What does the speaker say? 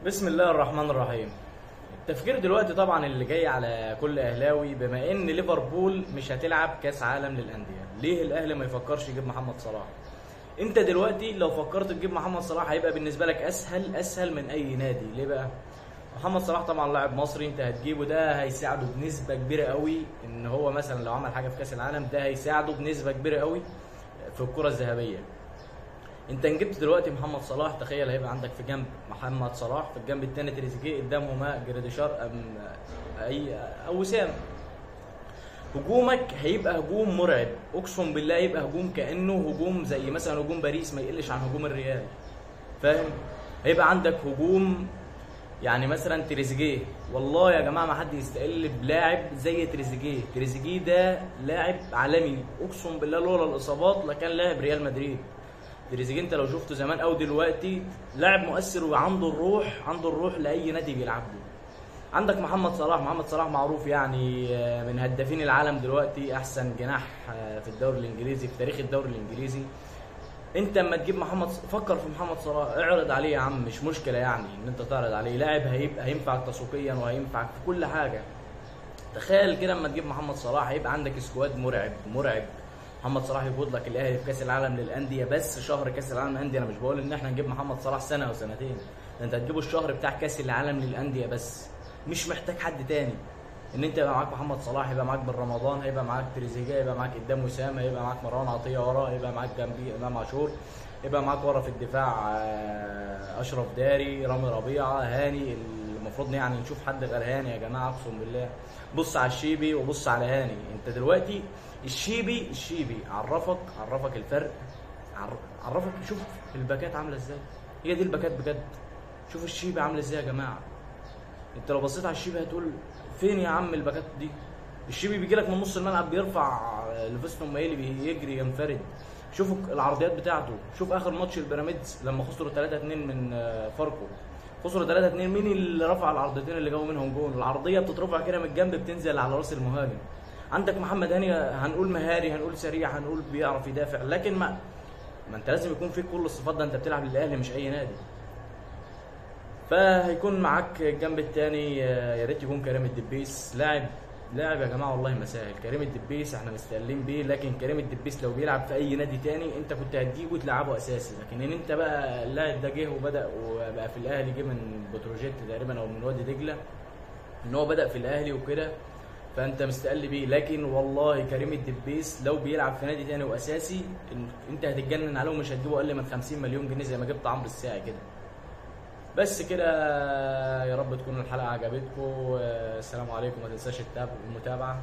بسم الله الرحمن الرحيم. التفكير دلوقتي طبعا اللي جاي على كل اهلاوي، بما ان ليفربول مش هتلعب كاس عالم للانديه، ليه الاهلي ما يفكرش يجيب محمد صلاح؟ انت دلوقتي لو فكرت تجيب محمد صلاح هيبقى بالنسبه لك اسهل من اي نادي. ليه بقى؟ محمد صلاح طبعا لاعب مصري، انت هتجيبه، ده هيساعده بنسبه كبيره قوي ان هو مثلا لو عمل حاجه في كاس العالم، ده هيساعده بنسبه كبيره قوي في الكره الذهبيه. انت ان جبت دلوقتي محمد صلاح، تخيل هيبقى عندك في جنب محمد صلاح، في الجنب الثاني تريزيجيه، قدامهما جراديشار او وسام. هجومك هيبقى هجوم مرعب، اقسم بالله هيبقى هجوم كانه هجوم زي مثلا هجوم باريس، ما يقلش عن هجوم الريال. فاهم؟ هيبقى عندك هجوم يعني مثلا تريزيجيه، والله يا جماعه ما حد يستقل بلاعب زي تريزيجيه. تريزيجيه ده لاعب عالمي، اقسم بالله لولا الاصابات لكان لاعب ريال مدريد. تريزيجيه انت لو شفته زمان او دلوقتي لاعب مؤثر وعنده الروح، عنده الروح لاي نادي بيلعب له. عندك محمد صلاح، محمد صلاح معروف يعني من هدافين العالم دلوقتي، احسن جناح في الدوري الانجليزي، في تاريخ الدوري الانجليزي. انت اما تجيب محمد، فكر في محمد صلاح، اعرض عليه يا عم، مش مشكله يعني ان انت تعرض عليه، لاعب هيبقى هينفعك تسويقيا وهينفعك في كل حاجه. تخيل كده اما تجيب محمد صلاح هيبقى عندك سكواد مرعب مرعب. محمد صلاح يقود لك الاهلي في كاس العالم للانديه، بس شهر كاس العالم للانديه، انا مش بقول ان احنا نجيب محمد صلاح سنه او سنتين، ده انت هتجيبه الشهر بتاع كاس العالم للانديه بس، مش محتاج حد تاني. ان انت يبقى معاك محمد صلاح، يبقى معاك بن رمضان، هيبقى معاك تريزيجيه، يبقى معاك قدام وسام، هيبقى معاك مروان عطيه ورا، هيبقى معاك جنبي امام عاشور، يبقى معاك ورا في الدفاع اشرف داري، رامي ربيعه، هاني. المفروض يعني نشوف حد غير هاني يا جماعه، اقسم بالله. بص على الشيبي وبص على هاني. انت دلوقتي الشيبي عرفك الفرق، عرفك. شوف الباكات عامله ازاي، هي دي الباكات بجد. شوف الشيبي عامل ازاي يا جماعه. انت لو بصيت على الشيبي هتقول فين يا عم الباكات دي؟ الشيبي بيجي لك من نص الملعب، بيرفع لفيستون مايلي، بيجري ينفرد. شوفوا العرضيات بتاعته. شوف اخر ماتش البيراميدز لما خسروا 3-2 من فاركو، خسروا 3-2، مين اللي رفع العرضيتين اللي جابوا منهم جول؟ العرضيه بتترفع كده من الجنب، بتنزل على راس المهاجم. عندك محمد هاني، هنقول مهاري، هنقول سريع، هنقول بيعرف يدافع، لكن ما انت لازم يكون فيك كل الصفات، ده انت بتلعب للاهلي مش اي نادي. فهيكون معاك الجنب الثاني يا ريت يكون كريم الدبيس، لاعب يا جماعه والله ما سهل. كريم الدبيس احنا مستقلين بيه، لكن كريم الدبيس لو بيلعب في اي نادي تاني انت كنت هتجيبه وتلعبه اساسي، لكن ان انت بقى اللاعب ده جه وبدا وبقى في الاهلي، جه من بتروجيت تقريبا او من وادي دجله، ان هو بدا في الاهلي وكده، فانت مستقل بيه. لكن والله كريم الدبيس لو بيلعب في نادي تاني واساسي انت هتتجنن عليه، ومش هتجيبه اقل من 50 مليون جنيه زي ما جبت عمرو الساعي كده. بس كده، يا رب تكون الحلقه عجبتكم. السلام عليكم، ما تنساش المتابعه.